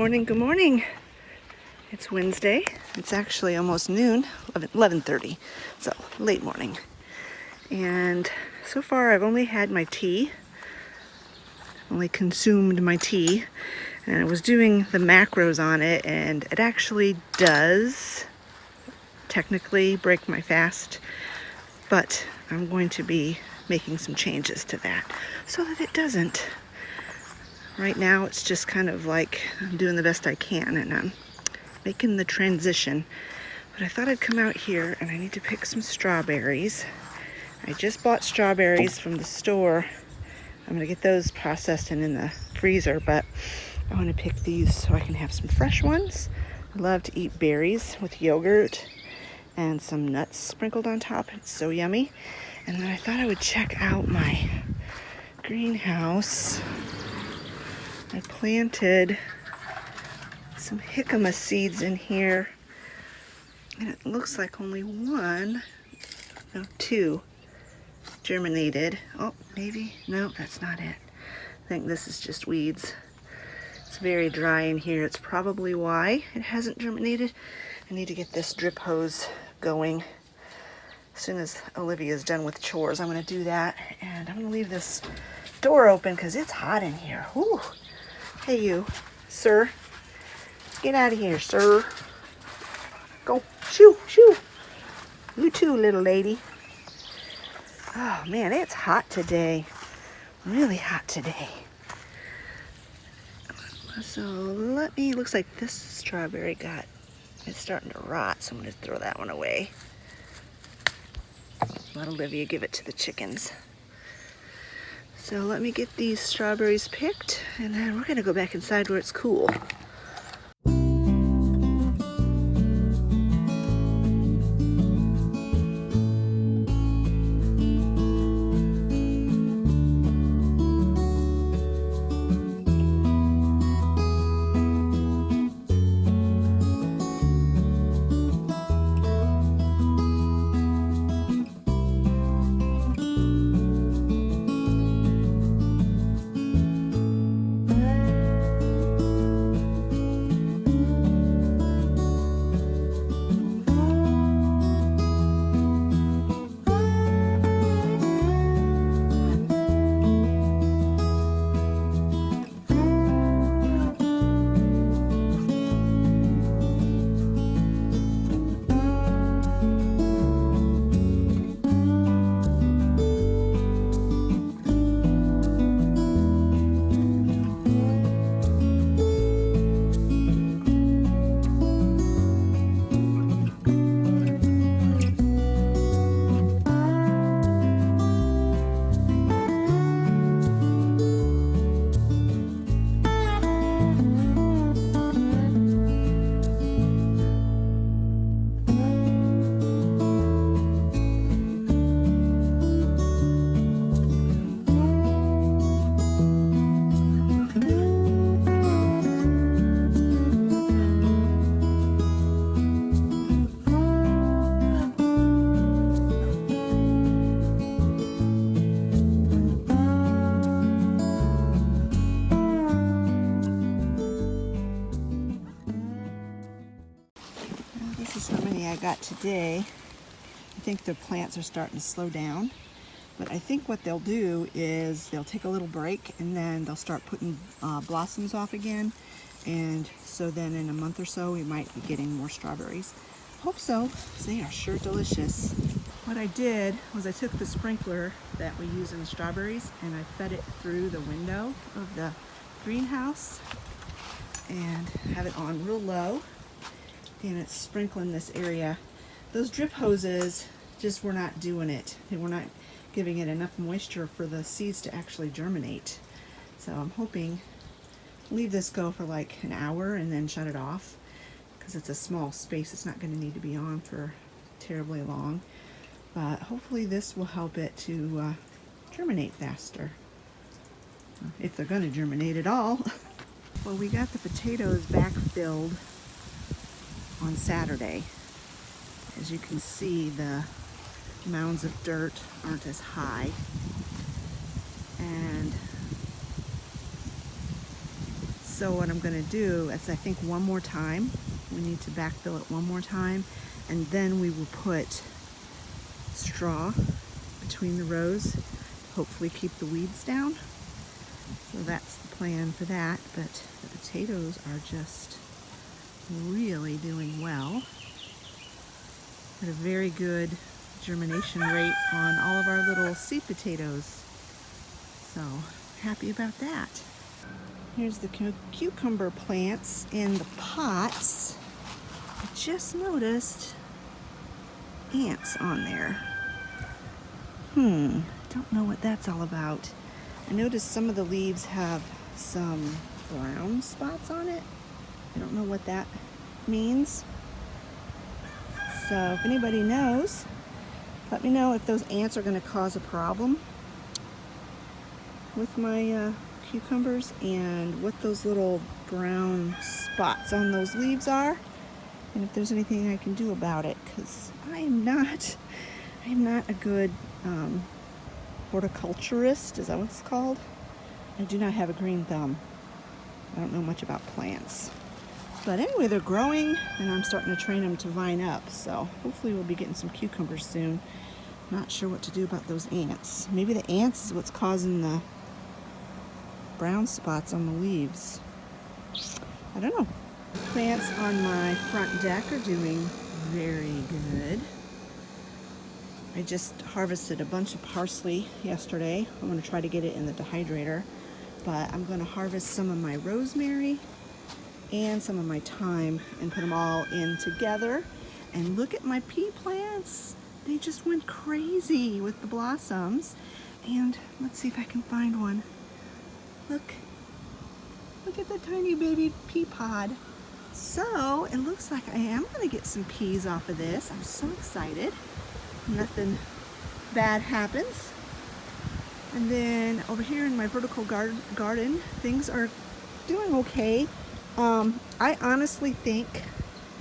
morning, good morning. It's Wednesday. It's actually almost noon, 11:30, so late morning. And so far I've only had my tea, only consumed my tea, and I was doing the macros on it, and it actually does technically break my fast, but I'm going to be making some changes to that so that it doesn't. Right now it's just kind of like I'm doing the best I can and I'm making the transition. But I thought I'd come out here and I need to pick some strawberries. I just bought strawberries from the store. I'm gonna get those processed and in the freezer, but I wanna pick these so I can have some fresh ones. I love to eat berries with yogurt and some nuts sprinkled on top. It's so yummy. And then I thought I would check out my greenhouse. I planted some jicama seeds in here, and it looks like only two germinated. Oh, maybe, no, that's not it. I think this is just weeds. It's very dry in here. It's probably why it hasn't germinated. I need to get this drip hose going. As soon as Olivia's done with chores, I'm gonna do that, and I'm gonna leave this door open because it's hot in here. Whew. Hey you, sir. Get out of here, sir. Go. Shoo, shoo. You too, little lady. Oh man, it's hot today. Really hot today. So looks like this strawberry it's starting to rot, so I'm gonna throw that one away. Let Olivia give it to the chickens. So let me get these strawberries picked, and then we're gonna go back inside where it's cool. This is how many I got today. I think the plants are starting to slow down, but I think what they'll do is they'll take a little break and then they'll start putting blossoms off again, and so then in a month or so we might be getting more strawberries. Hope so, because they are sure delicious. What I did was I took the sprinkler that we use in the strawberries and I fed it through the window of the greenhouse and have it on real low, and it's sprinkling this area. Those drip hoses just were not doing it. They were not giving it enough moisture for the seeds to actually germinate. So I'm hoping leave this go for like an hour and then shut it off, because it's a small space. It's not going to need to be on for terribly long, but hopefully this will help it to germinate faster, if they're going to germinate at all. Well, we got the potatoes backfilled on Saturday. As you can see, the mounds of dirt aren't as high, and So what I'm going to do is, I think, one more time. We need to backfill it one more time, and then we will put straw between the rows, hopefully keep the weeds down. So that's the plan for that, but the potatoes are just really doing well. Got a very good germination rate on all of our little seed potatoes. So happy about that. Here's the cucumber plants in the pots. I just noticed ants on there. Don't know what that's all about. I noticed some of the leaves have some brown spots on it. I don't know what that means. So if anybody knows, let me know if those ants are going to cause a problem with my cucumbers, and what those little brown spots on those leaves are, and if there's anything I can do about it, because I am not a good horticulturist. Is that what it's called? I do not have a green thumb. I don't know much about plants. But anyway, they're growing, and I'm starting to train them to vine up. So hopefully we'll be getting some cucumbers soon. Not sure what to do about those ants. Maybe the ants is what's causing the brown spots on the leaves. I don't know. Plants on my front deck are doing very good. I just harvested a bunch of parsley yesterday. I'm going to try to get it in the dehydrator. But I'm going to harvest some of my rosemary and some of my thyme and put them all in together. And look at my pea plants. They just went crazy with the blossoms. And let's see if I can find one. Look at the tiny baby pea pod. So it looks like I am going to get some peas off of this. I'm so excited. Nothing bad happens. And then over here in my vertical garden, things are doing okay. I honestly think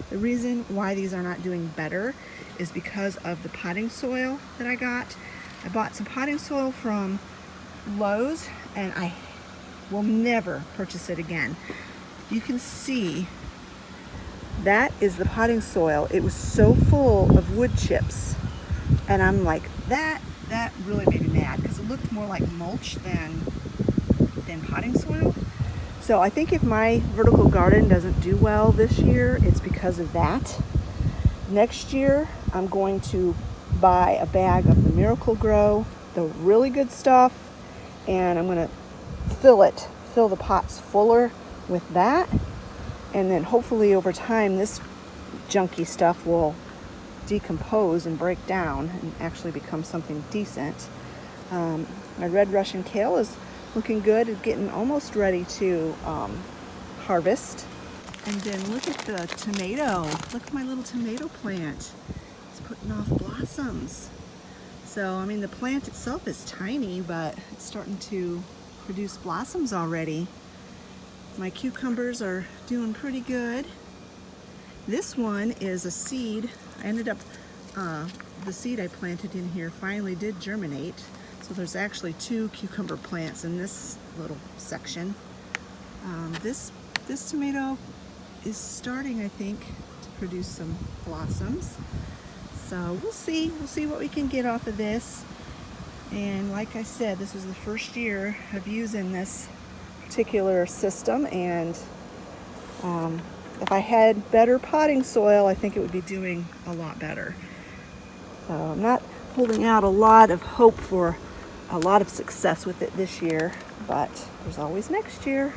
the reason why these are not doing better is because of the potting soil that I got. I bought some potting soil from Lowe's, and I will never purchase it again. You can see that is the potting soil. It was so full of wood chips, and I'm like, that really made me mad, because it looked more like mulch than potting soil. So I think if my vertical garden doesn't do well this year, it's because of that. Next year, I'm going to buy a bag of the Miracle Grow, the really good stuff, and I'm going to fill the pots fuller with that. And then hopefully over time, this junky stuff will decompose and break down and actually become something decent. My red Russian kale is looking good. It's getting almost ready to harvest. And then look at the tomato. Look at my little tomato plant. It's putting off blossoms. So, I mean, the plant itself is tiny, but it's starting to produce blossoms already. My cucumbers are doing pretty good. This one is a seed. I ended up, the seed I planted in here finally did germinate. So there's actually 2 cucumber plants in this little section. This tomato is starting, I think, to produce some blossoms. So we'll see what we can get off of this. And like I said, this was the first year of using this particular system, and if I had better potting soil, I think it would be doing a lot better. So I'm not holding out a lot of hope for a lot of success with it this year, but there's always next year.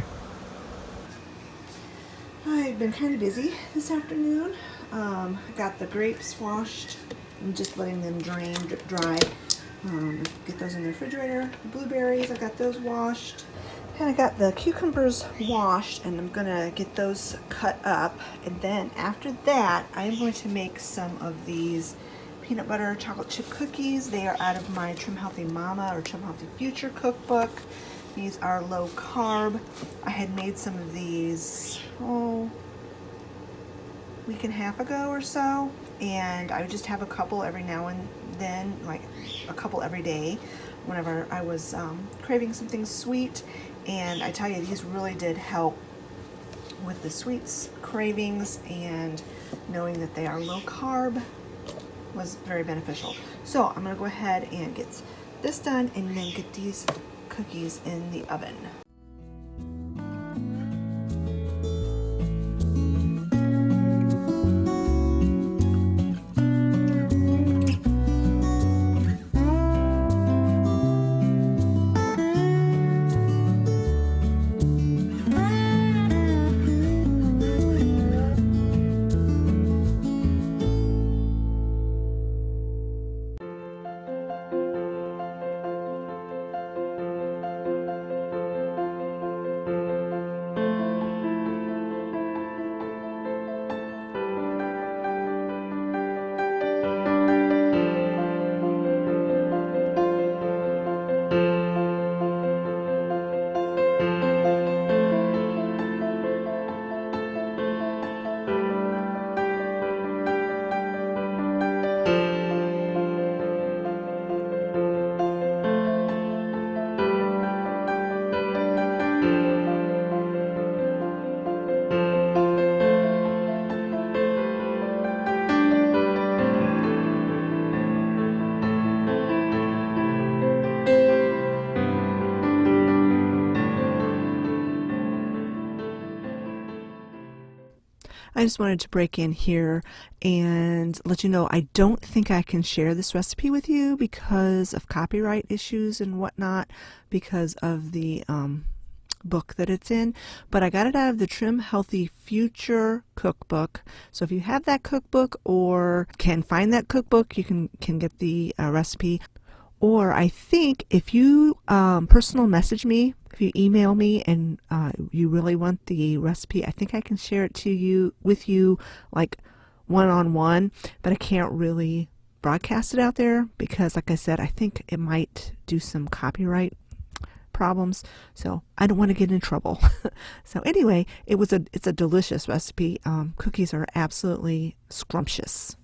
I've been kind of busy this afternoon. I got the grapes washed. I'm just letting them drain, drip dry. Get those in the refrigerator. The blueberries, I got those washed. And I got the cucumbers washed, and I'm gonna get those cut up. And then after that, I'm going to make some of these peanut butter chocolate chip cookies. They are out of my Trim Healthy Mama or Trim Healthy Future cookbook. These are low carb. I had made some of these, a week and a half ago or so, and I would just have a couple every now and then, like a couple every day whenever I was craving something sweet. And I tell you, these really did help with the sweets cravings, and knowing that they are low carb was very beneficial. So I'm gonna go ahead and get this done and then get these cookies in the oven. I just wanted to break in here and let you know I don't think I can share this recipe with you because of copyright issues and whatnot, because of the book that it's in, but I got it out of the Trim Healthy Future cookbook. So if you have that cookbook or can find that cookbook, you can get the recipe. Or I think if you personal message me, if you email me and you really want the recipe, I think I can share it with you like one-on-one, but I can't really broadcast it out there because, like I said, I think it might do some copyright problems, so I don't want to get in trouble. So anyway, it's a delicious recipe. Cookies are absolutely scrumptious.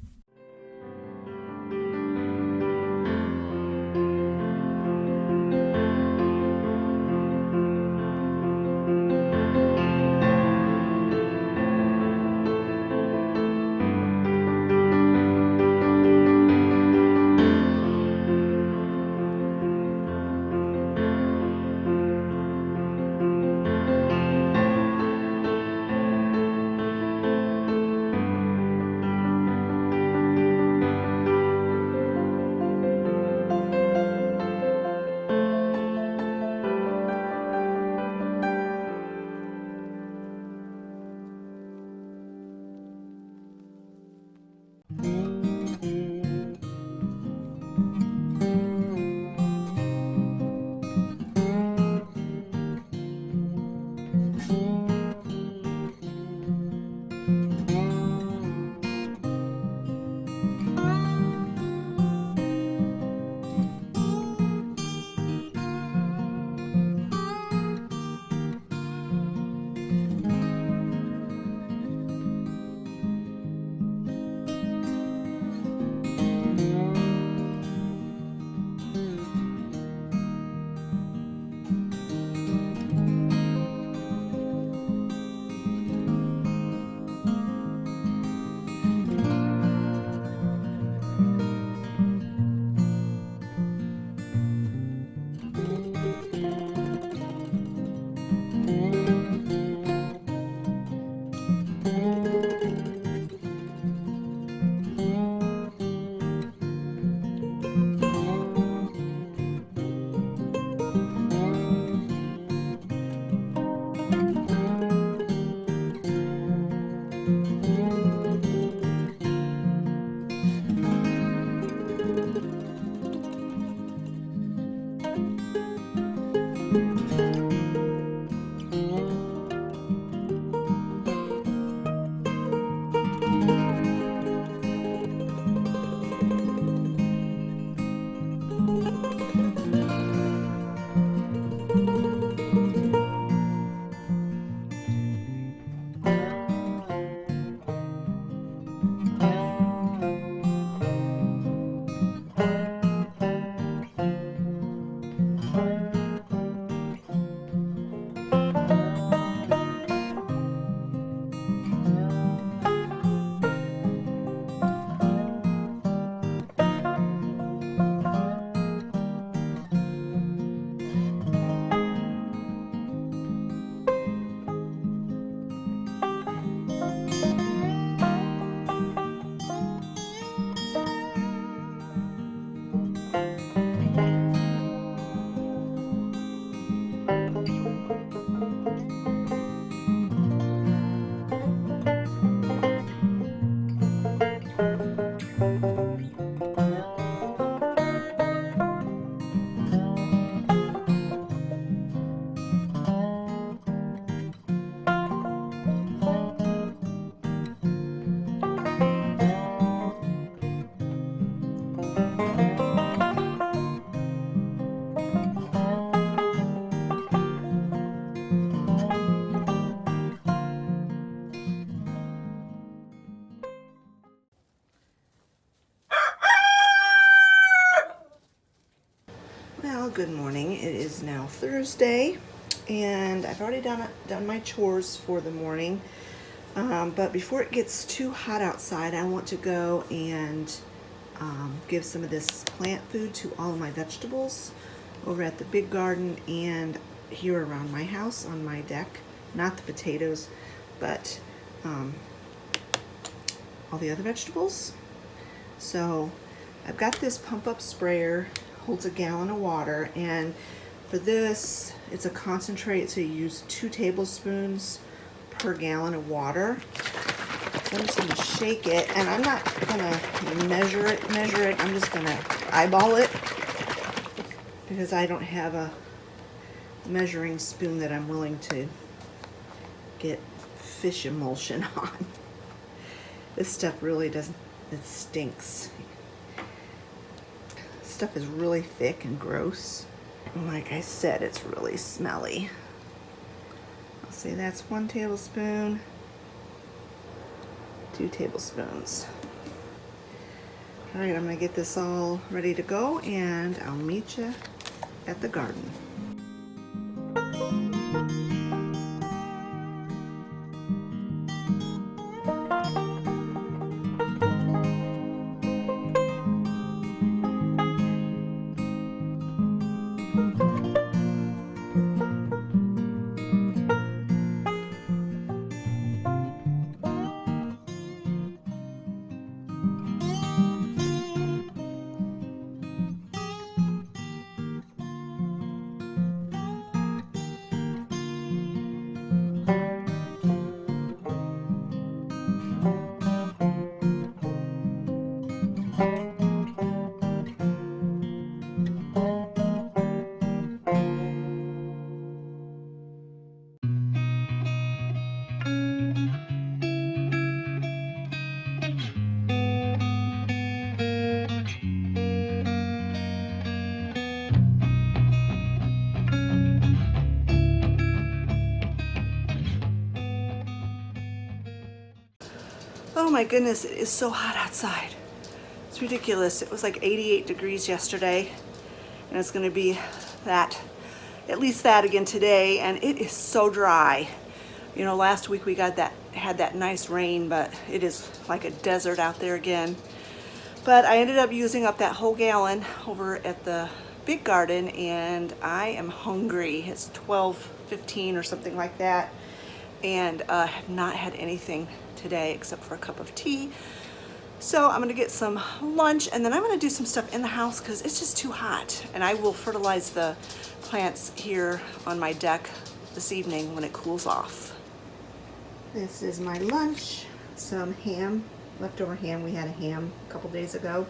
Well, good morning. It is now Thursday, and I've already done my chores for the morning. But before it gets too hot outside, I want to go and give some of this plant food to all of my vegetables over at the big garden and here around my house on my deck. Not the potatoes, but all the other vegetables. So I've got this pump up sprayer, holds a gallon of water, and for this it's a concentrate, so you use 2 tablespoons per gallon of water. So I'm just going to shake it, and I'm not going to measure it. I'm just going to eyeball it because I don't have a measuring spoon that I'm willing to get fish emulsion on. This stuff really doesn't, it stinks. Stuff is really thick and gross. And like I said, it's really smelly. I'll say that's 1 tablespoon, 2 tablespoons. All right, I'm gonna get this all ready to go, and I'll meet you at the garden. Oh my goodness, it is so hot outside. It's ridiculous. It was like 88 degrees yesterday, and it's gonna be that, at least that again today, and it is so dry. You know, last week we had that nice rain, but it is like a desert out there again. But I ended up using up that whole gallon over at the big garden, and I am hungry. It's 12:15 or something like that, and have not had anything today except for a cup of tea. So I'm gonna get some lunch, and then I'm gonna do some stuff in the house because it's just too hot. And I will fertilize the plants here on my deck this evening when it cools off. This is my lunch. Some ham, leftover ham. We had a ham a couple days ago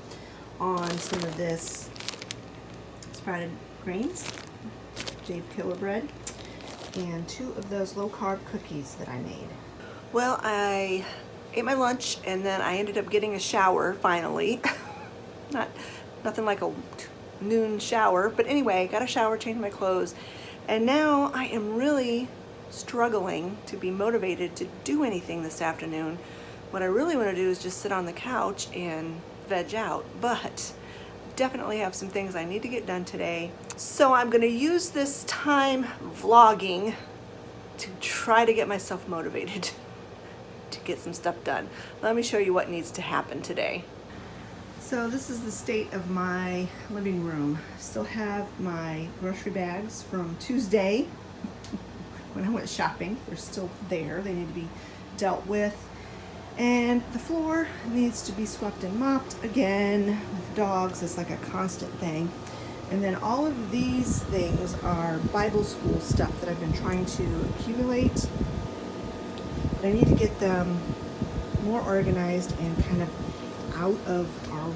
on some of this sprouted grains, Jade Killer bread, and 2 of those low-carb cookies that I made. Well, I ate my lunch, and then I ended up getting a shower finally. Nothing like a noon shower, but anyway, got a shower, changed my clothes, and now I am really struggling to be motivated to do anything this afternoon. What I really want to do is just sit on the couch and veg out, but definitely have some things I need to get done today. So I'm going to use this time vlogging to try to get myself motivated to get some stuff done. Let me show you what needs to happen today. So this is the state of my living room. Still have my grocery bags from Tuesday when I went shopping. They're still there. They need to be dealt with. And the floor needs to be swept and mopped again. With dogs, it's like a constant thing. And then all of these things are Bible school stuff that I've been trying to accumulate. But I need to get them more organized and kind of out of our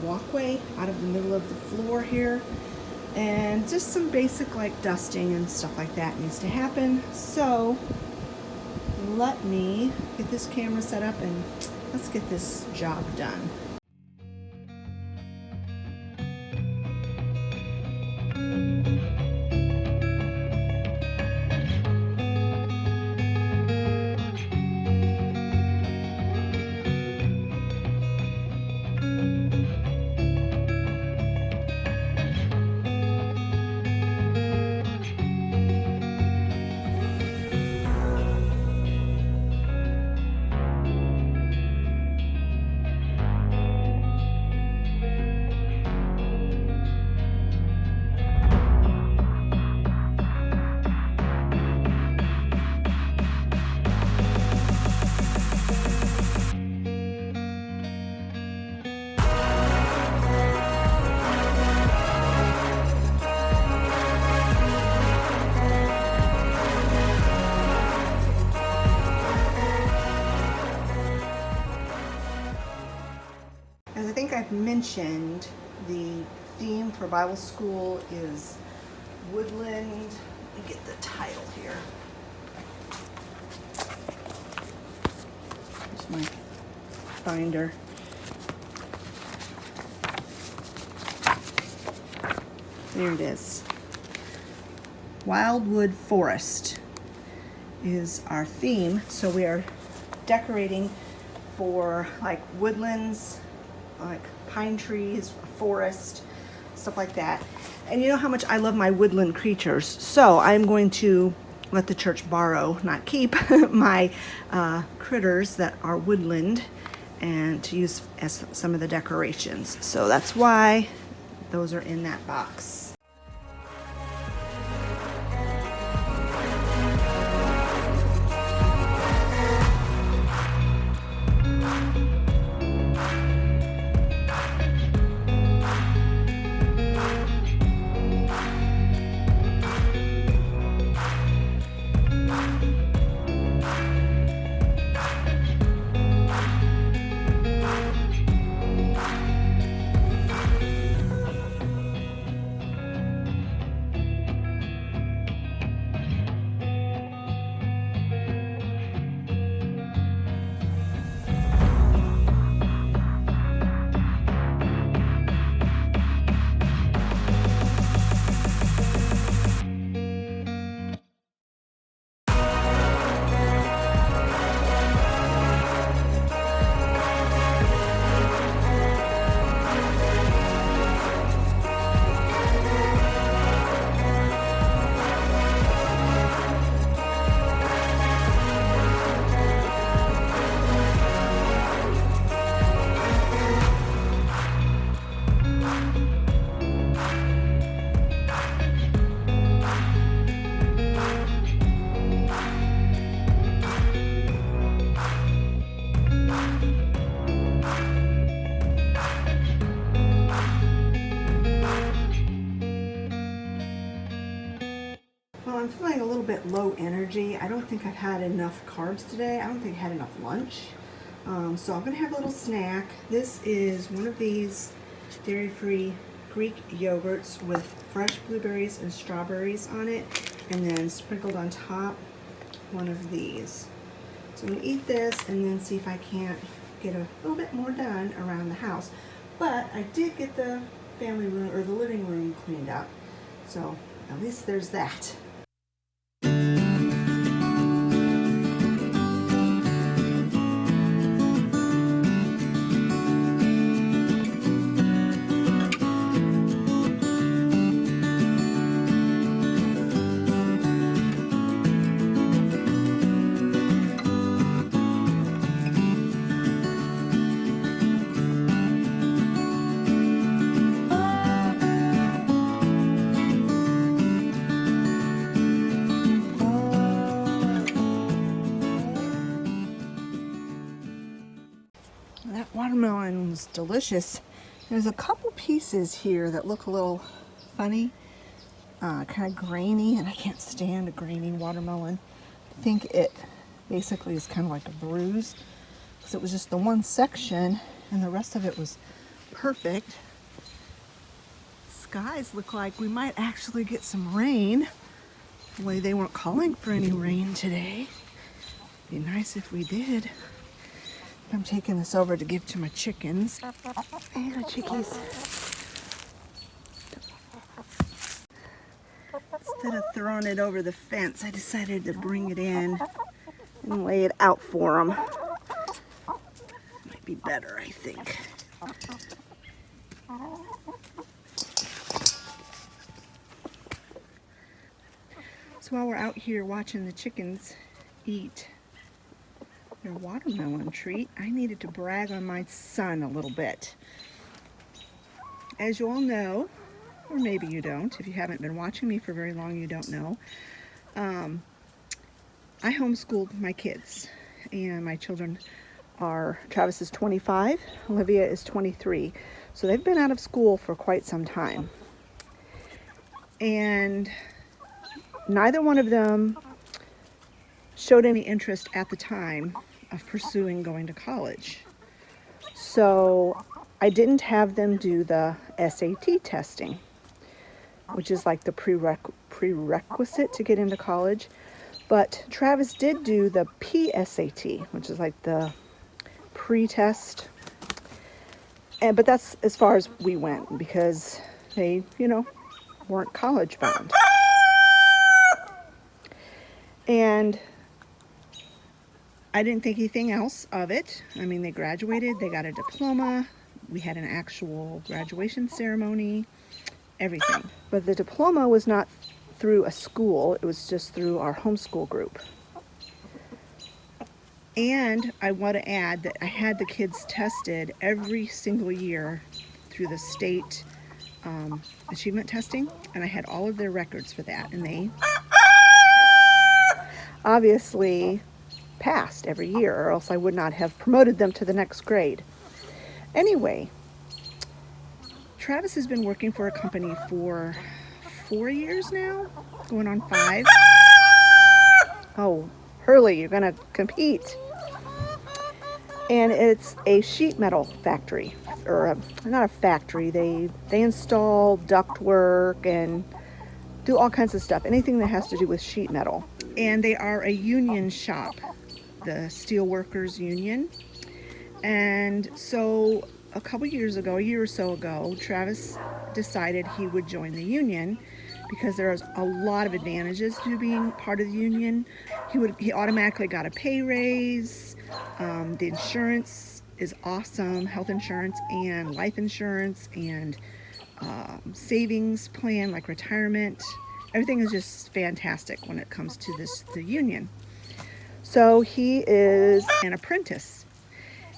walkway, out of the middle of the floor here. And just some basic like dusting and stuff like that needs to happen. So let me get this camera set up and let's get this job done. I've mentioned, the theme for Bible school is woodland. Let me get the title here. Here's my binder. There it is. Wildwood Forest is our theme. So we are decorating for like woodlands, like pine trees, forest, stuff like that. And you know how much I love my woodland creatures. So I'm going to let the church borrow, not keep, my critters that are woodland and to use as some of the decorations. So that's why those are in that box. Well, I'm feeling a little bit low energy. I don't think I've had enough carbs today. I don't think I had enough lunch. So I'm gonna have a little snack. This is one of these dairy-free Greek yogurts with fresh blueberries and strawberries on it, and then sprinkled on top, one of these. So I'm gonna eat this and then see if I can't get a little bit more done around the house. But I did get the family room, or the living room, cleaned up. So at least there's that. That watermelon was delicious. There's a couple pieces here that look a little funny, kind of grainy, and I can't stand a grainy watermelon. I think it basically is kind of like a bruise, because it was just the one section and the rest of it was perfect. Skies look like we might actually get some rain. The way they weren't calling for any rain today. Be nice if we did. I'm taking this over to give to my chickens. Hey, the chickies. Instead of throwing it over the fence, I decided to bring it in and lay it out for them. Might be better, I think. So while we're out here watching the chickens eat their watermelon treat, I needed to brag on my son a little bit. As you all know, or maybe you don't, if you haven't been watching me for very long, you don't know, I homeschooled my kids, and my children are, Travis is 25, Olivia is 23, so they've been out of school for quite some time. And neither one of them showed any interest at the time of pursuing going to college. So I didn't have them do the SAT testing, which is like the prerequisite to get into college. But Travis did do the PSAT, which is like the pre-test. But that's as far as we went because they, weren't college bound. And I didn't think anything else of it. I mean, they graduated, they got a diploma, we had an actual graduation ceremony, everything. But the diploma was not through a school, it was just through our homeschool group. And I want to add that I had the kids tested every single year through the state achievement testing, and I had all of their records for that, and they obviously passed every year, or else I would not have promoted them to the next grade. Anyway, Travis has been working for a company for 4 years now, going on 5. Oh, Hurley, you're gonna compete. And it's a sheet metal factory, or not a factory. They install ductwork and do all kinds of stuff, anything that has to do with sheet metal. And they are a union shop, the Steelworkers Union. And so a couple years ago, a year or so ago, Travis decided he would join the union because there's a lot of advantages to being part of the union. He automatically got a pay raise. The insurance is awesome, health insurance and life insurance and savings plan like retirement. Everything is just fantastic when it comes to the union. So he is an apprentice.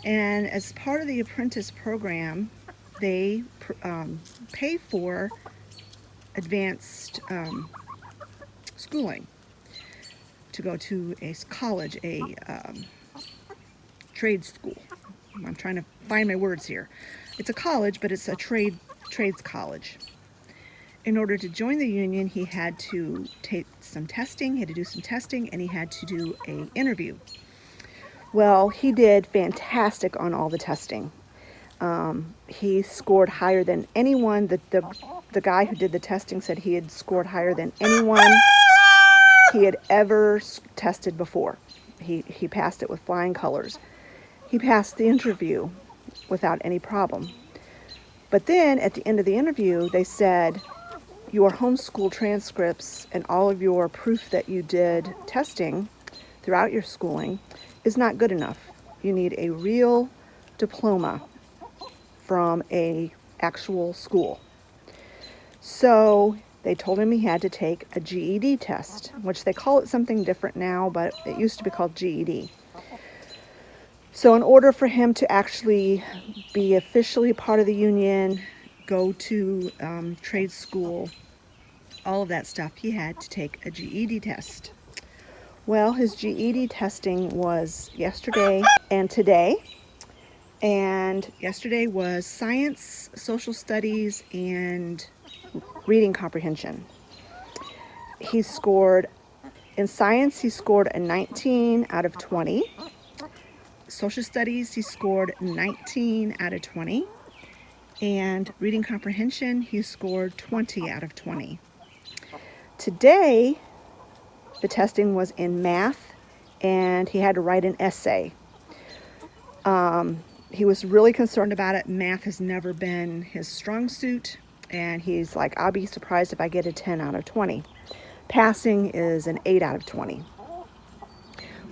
And as part of the apprentice program, they pay for advanced schooling to go to a college, a trade school. I'm trying to find my words here. It's a college, but it's a trades college. In order to join the union, he had to take some testing, he had to do some testing, and he had to do an interview. Well, he did fantastic on all the testing. He scored higher than anyone. The guy who did the testing said he had scored higher than anyone he had ever tested before. He passed it with flying colors. He passed the interview without any problem. But then at the end of the interview, they said, your homeschool transcripts and all of your proof that you did testing throughout your schooling is not good enough. You need a real diploma from a actual school. So they told him he had to take a GED test, which they call it something different now, but it used to be called GED. So in order for him to actually be officially part of the union, go to trade school, all of that stuff, he had to take a GED test. Well, his GED testing was yesterday and today. And yesterday was science, social studies, and reading comprehension. He scored, in science, he scored a 19 out of 20. Social studies, he scored 19 out of 20. And reading comprehension, he scored 20 out of 20. Today, the testing was in math, and he had to write an essay. He was really concerned about it. Math has never been his strong suit, and he's like, I'll be surprised if I get a 10 out of 20. Passing is an 8 out of 20.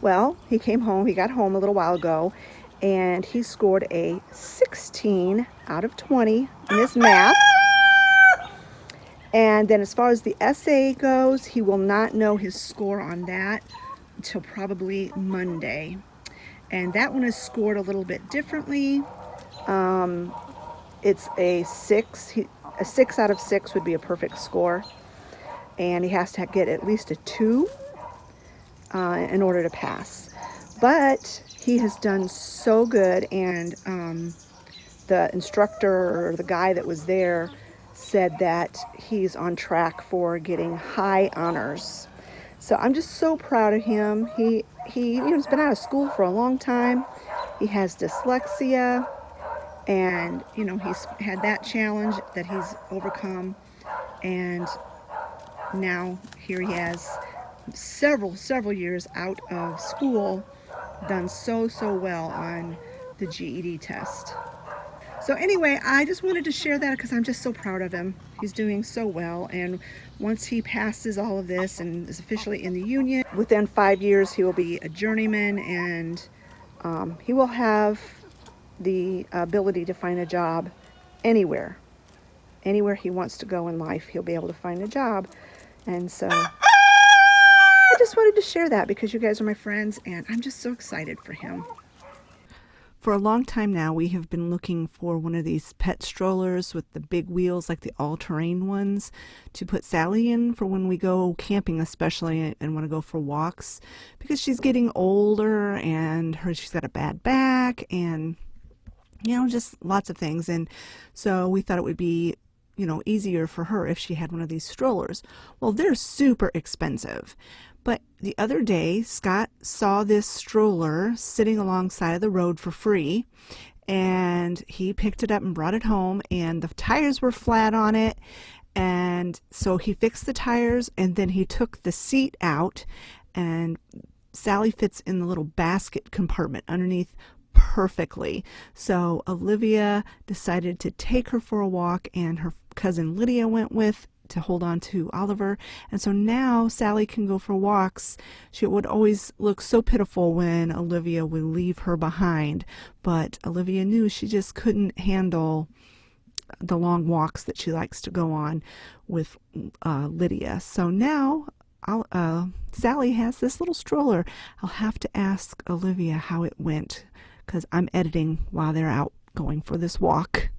Well, he got home a little while ago, and he scored a 16 out of 20 in his math. And then as far as the essay goes, he will not know his score on that until probably Monday. And that one is scored a little bit differently. It's a 6. A 6 out of 6 would be a perfect score. And he has to get at least a 2 in order to pass. But he has done so good, and the instructor or the guy that was there said that he's on track for getting high honors. So I'm just so proud of him. He's been out of school for a long time. He has dyslexia, And, you know, he's had that challenge that he's overcome. And now here he has several years out of school, done so well on the GED test. So anyway, I just wanted to share that because I'm just so proud of him. He's doing so well, and once he passes all of this and is officially in the union, within 5 years he will be a journeyman, and he will have the ability to find a job anywhere. Anywhere he wants to go in life, he'll be able to find a job. And so I just wanted to share that because you guys are my friends, and I'm just so excited for him. For a long time now, we have been looking for one of these pet strollers with the big wheels, like the all-terrain ones, to put Sally in for when we go camping especially and want to go for walks, because she's getting older and she's got a bad back and, you know, just lots of things. And so we thought it would be, you know, easier for her if she had one of these strollers. Well, they're super expensive. But the other day, Scott saw this stroller sitting alongside of the road for free, and he picked it up and brought it home, and the tires were flat on it, and so he fixed the tires, and then he took the seat out, and Sally fits in the little basket compartment underneath perfectly. So Olivia decided to take her for a walk, and her cousin Lydia went with to hold on to Oliver. And so now Sally can go for walks. She would always look so pitiful when Olivia would leave her behind, but Olivia knew she just couldn't handle the long walks that she likes to go on with Lydia. So now Sally has this little stroller. I'll have to ask Olivia how it went because I'm editing while they're out going for this walk.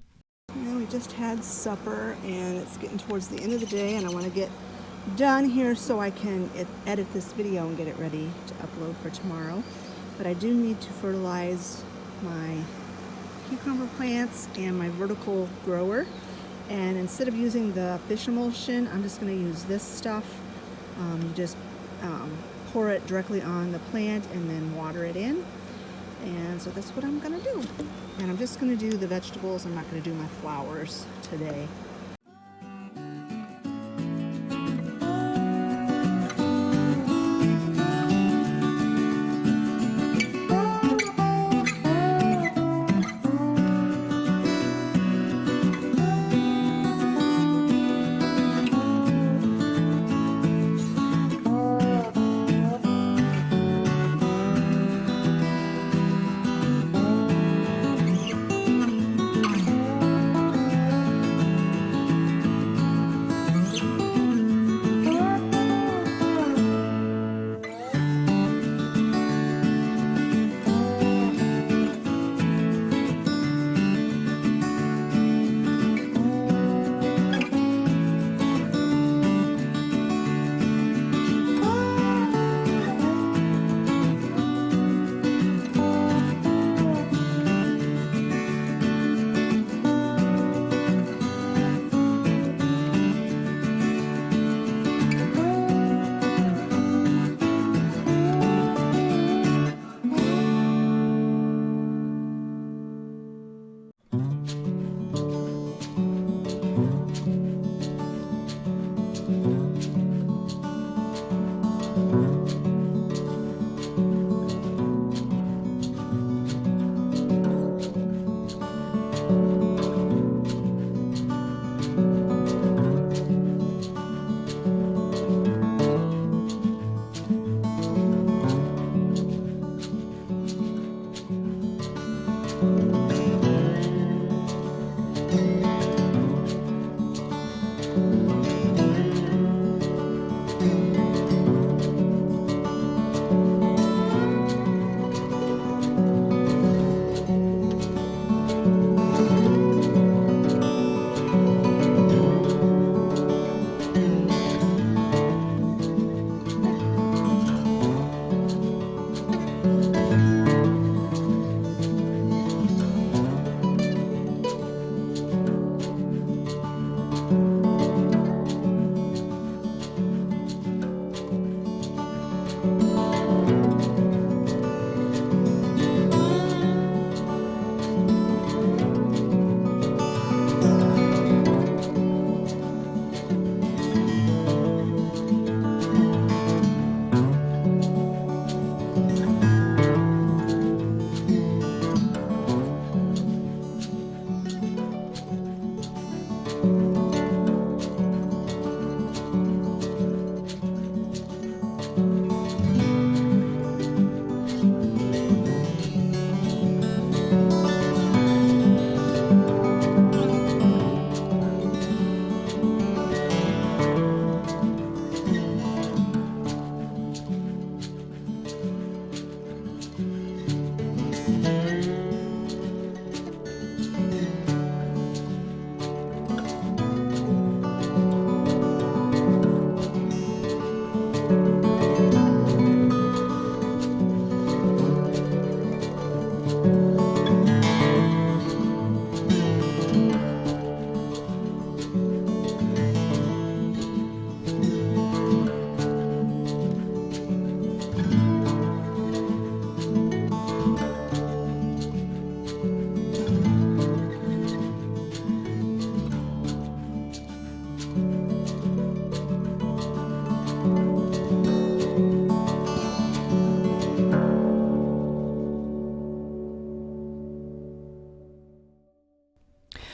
Now we just had supper, and it's getting towards the end of the day, and I want to get done here so I can edit this video and get it ready to upload for tomorrow. But I do need to fertilize my cucumber plants and my vertical grower. And instead of using the fish emulsion, I'm just going to use this stuff. You just pour it directly on the plant and then water it in. And so that's what I'm going to do. And I'm just going to do the vegetables. I'm not going to do my flowers today.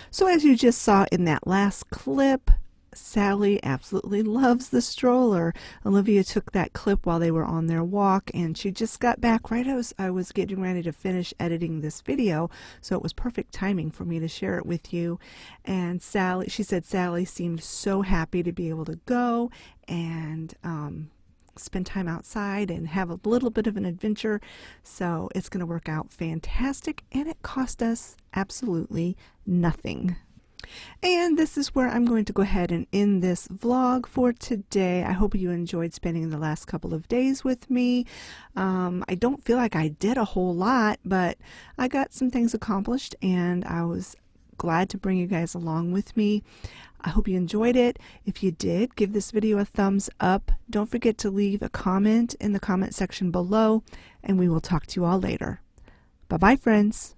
So as you just saw in that last clip, Sally absolutely loves the stroller. Olivia took that clip while they were on their walk, and she just got back right as I was getting ready to finish editing this video, so it was perfect timing for me to share it with you. And she said Sally seemed so happy to be able to go and spend time outside and have a little bit of an adventure. So it's going to work out fantastic, and it cost us absolutely nothing. And this is where I'm going to go ahead and end this vlog for today. I hope you enjoyed spending the last couple of days with me. I don't feel like I did a whole lot, but I got some things accomplished, and I was glad to bring you guys along with me. I hope you enjoyed it. If you did, give this video a thumbs up. Don't forget to leave a comment in the comment section below, and we will talk to you all later. Bye-bye, friends.